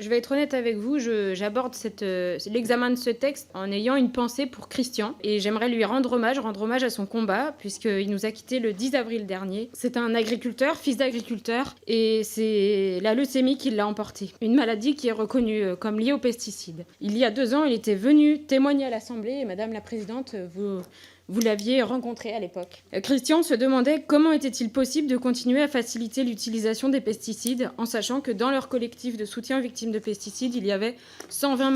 Je vais être honnête avec vous, j'aborde l'examen de ce texte en ayant une pensée pour Christian et j'aimerais lui rendre hommage à son combat puisqu'il nous a quittés le 10 avril dernier. C'est un agriculteur, fils d'agriculteur et c'est la leucémie qui l'a emporté. Une maladie qui est reconnue comme liée aux pesticides. Il y a 2 ans, il était venu témoigner à l'Assemblée et Madame la Présidente, vous l'aviez rencontré à l'époque. Christian se demandait comment était-il possible de continuer à faciliter l'utilisation des pesticides en sachant que dans leur collectif de soutien aux victimes de pesticides, il y avait 120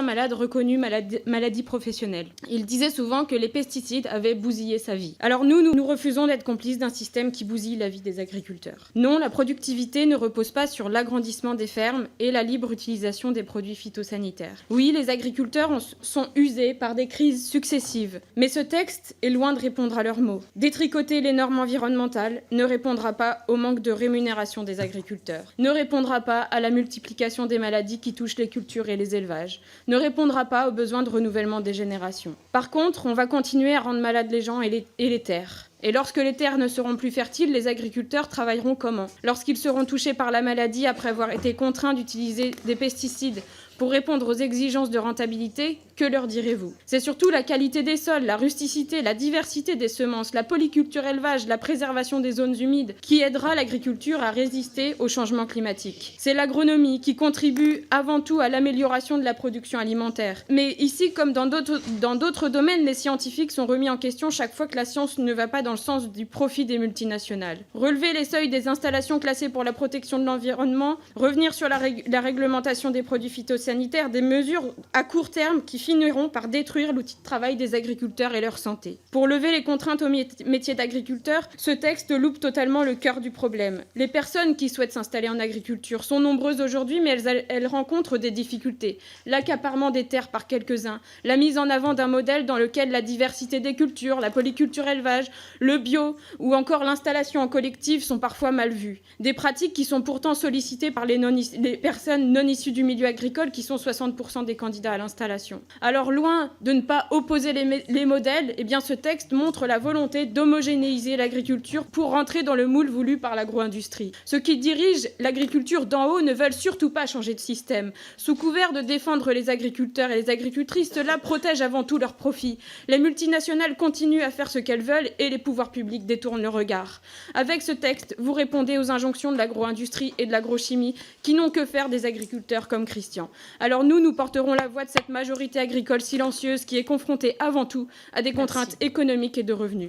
malades reconnus maladies professionnelles. Il disait souvent que les pesticides avaient bousillé sa vie. Alors nous refusons d'être complices d'un système qui bousille la vie des agriculteurs. Non, la productivité ne repose pas sur l'agrandissement des fermes et la libre utilisation des produits phytosanitaires. Oui, les agriculteurs sont usés par des crises successives, mais ce texte est loin de répondre à leurs mots. Détricoter les normes environnementales ne répondra pas au manque de rémunération des agriculteurs, ne répondra pas à la multiplication des maladies qui touchent les cultures et les élevages, ne répondra pas aux besoins de renouvellement des générations. Par contre, on va continuer à rendre malades les gens et les terres. Et lorsque les terres ne seront plus fertiles, les agriculteurs travailleront comment? Lorsqu'ils seront touchés par la maladie après avoir été contraints d'utiliser des pesticides pour répondre aux exigences de rentabilité, que leur direz-vous? C'est surtout la qualité des sols, la rusticité, la diversité des semences, la polyculture élevage, la préservation des zones humides qui aidera l'agriculture à résister au changement climatique. C'est l'agronomie qui contribue avant tout à l'amélioration de la production alimentaire. Mais ici, comme dans d'autres domaines, les scientifiques sont remis en question chaque fois que la science ne va pas dans le sens du profit des multinationales. Relever les seuils des installations classées pour la protection de l'environnement, revenir sur la réglementation des produits phytosanitaires, des mesures à court terme qui finiront par détruire l'outil de travail des agriculteurs et leur santé. Pour lever les contraintes au métier d'agriculteur, ce texte loupe totalement le cœur du problème. Les personnes qui souhaitent s'installer en agriculture sont nombreuses aujourd'hui, mais elles rencontrent des difficultés. L'accaparement des terres par quelques-uns, la mise en avant d'un modèle dans lequel la diversité des cultures, la polyculture élevage, le bio ou encore l'installation en collectif sont parfois mal vues. Des pratiques qui sont pourtant sollicitées par les personnes non issues du milieu agricole qui sont 60% des candidats à l'installation. Alors loin de ne pas opposer les modèles, eh bien ce texte montre la volonté d'homogénéiser l'agriculture pour rentrer dans le moule voulu par l'agro-industrie. Ceux qui dirigent l'agriculture d'en haut ne veulent surtout pas changer de système. Sous couvert de défendre les agriculteurs et les agricultrices, cela protège avant tout leurs profits. Les multinationales continuent à faire ce qu'elles veulent et les pouvoirs publics détournent le regard. Avec ce texte, vous répondez aux injonctions de l'agro-industrie et de l'agrochimie qui n'ont que faire des agriculteurs comme Christian. Alors nous porterons la voix de cette majorité agricole silencieuse qui est confrontée avant tout à des contraintes économiques et de revenus.